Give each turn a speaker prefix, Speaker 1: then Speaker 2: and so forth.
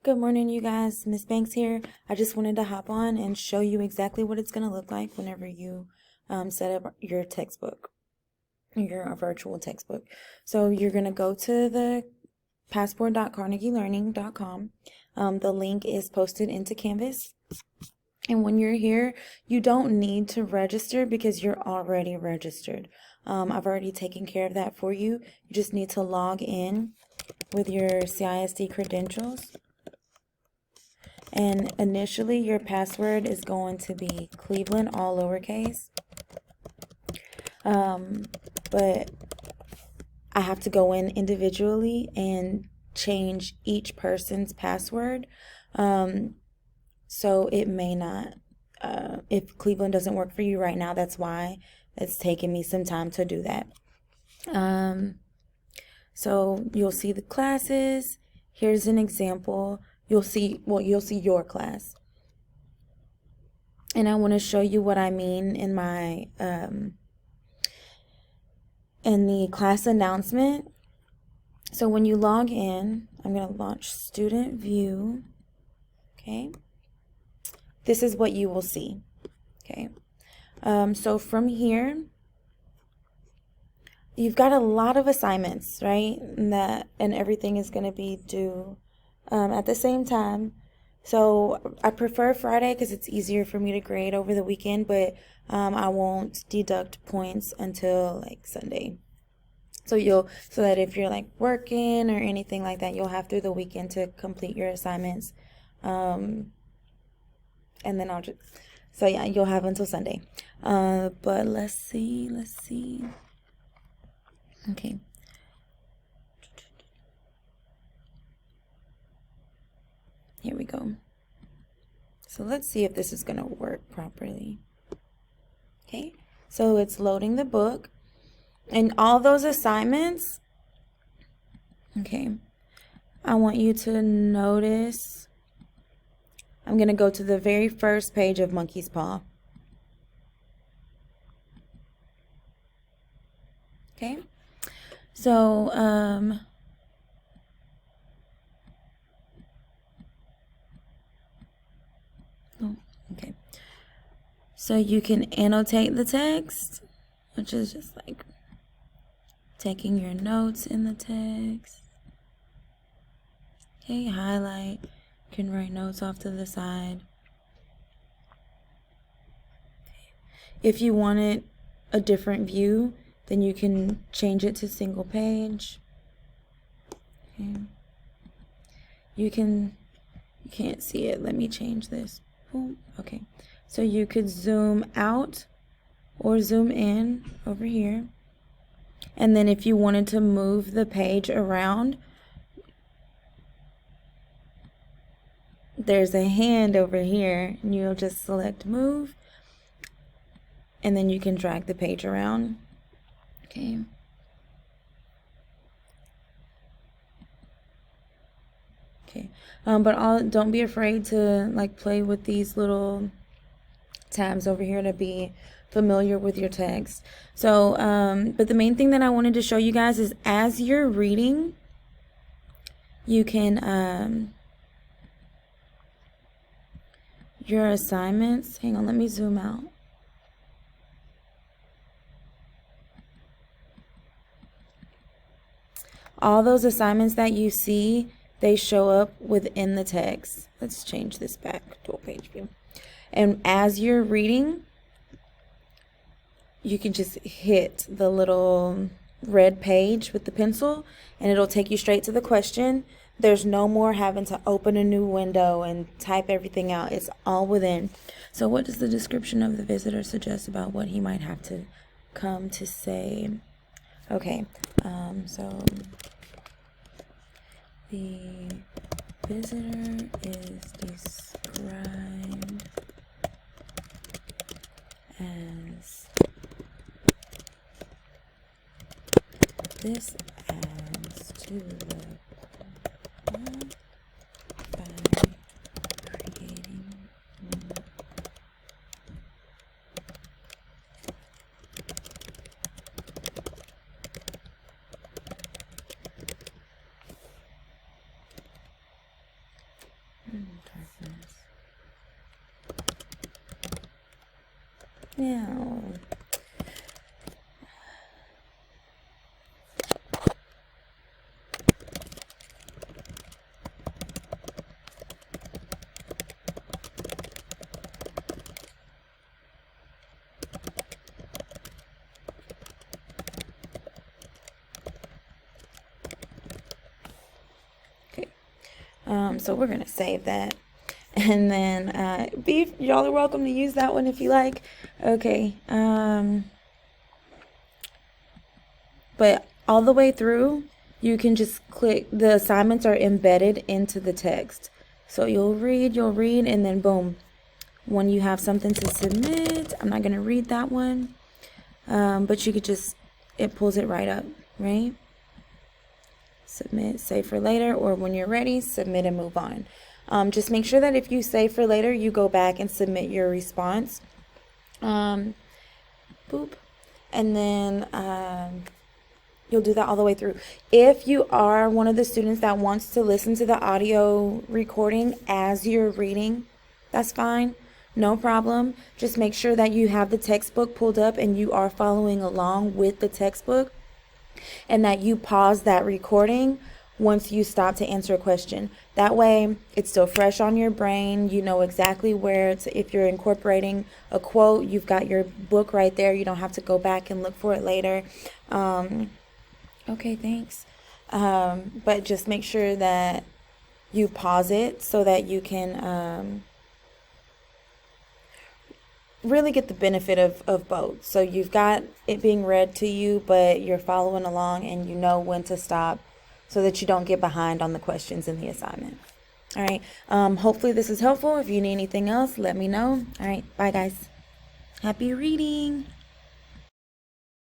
Speaker 1: Good morning, you guys. Miss Banks here. I just wanted to hop on and show you exactly what it's going to look like whenever you set up your textbook, your virtual textbook. So you're going to go to the passport.carnegielearning.com. The link is posted into Canvas. And when you're here, you don't need to register because you're already registered. I've already taken care of that for you. You just need to log in with your CISD credentials. And initially, your password is going to be Cleveland, all lowercase. But I have to go in individually and change each person's password. So it may not, if Cleveland doesn't work for you right now, that's why it's taken me some time to do that. So you'll see the classes. Here's an example. You'll see your class. And I want to show you what I mean in my, in the class announcement. So when you log in, I'm going to launch Student View. Okay. This is what you will see. Okay. So from here, you've got a lot of assignments, right? And everything is going to be due at the same time. So I prefer Friday because it's easier for me to grade over the weekend, but I won't deduct points until like Sunday. So that if you're like working or anything like that, you'll have through the weekend to complete your assignments. And then you'll have until Sunday. But let's see. Okay. Here we go. So let's see if this is going to work properly. Okay, so it's loading the book. And all those assignments, okay, I want you to notice, I'm going to go to the very first page of Monkey's Paw. Okay, so, okay. So you can annotate the text, which is just like taking your notes in the text. Okay, highlight. You can write notes off to the side. If you wanted a different view, then you can change it to single page. Okay. You can't see it. Let me change this. Boom. Okay. So you could zoom out or zoom in over here. And then if you wanted to move the page around, there's a hand over here, and you'll just select move, and then you can drag the page around. Okay. Okay. But don't be afraid to like play with these little tabs over here to be familiar with your text. So, but the main thing that I wanted to show you guys is as you're reading, you can, your assignments, hang on, let me zoom out. All those assignments that you see, they show up within the text. Let's change this back to a page view. And as you're reading, you can just hit the little red page with the pencil, and it'll take you straight to the question. There's no more having to open a new window and type everything out. It's all within. So what does the description of the visitor suggest about what he might have to come to say? Okay, so the visitor is described as this adds to the plot by creating darkness. Now, okay. So we're gonna save that, and then Beef, y'all are welcome to use that one if you like. Okay. But all the way through, you can just click. The assignments are embedded into the text. So you'll read, and then boom. When you have something to submit, I'm not gonna read that one, but you could just, it pulls it right up, right? Submit, save for later, or when you're ready, submit and move on. Just make sure that if you save for later, you go back and submit your response. Boop. And then you'll do that all the way through. If you are one of the students that wants to listen to the audio recording as you're reading, that's fine. No problem. Just make sure that you have the textbook pulled up and you are following along with the textbook, and that you pause that recording once you stop to answer a question. That way it's still fresh on your brain. You know exactly where to, if you're incorporating a quote, you've got your book right there. You don't have to go back and look for it later. Okay, thanks. But just make sure that you pause it so that you can really get the benefit of both. So you've got it being read to you, but you're following along and you know when to stop so that you don't get behind on the questions in the assignment. All right. Hopefully this is helpful. If you need anything else, let me know. All right. Bye, guys. Happy reading.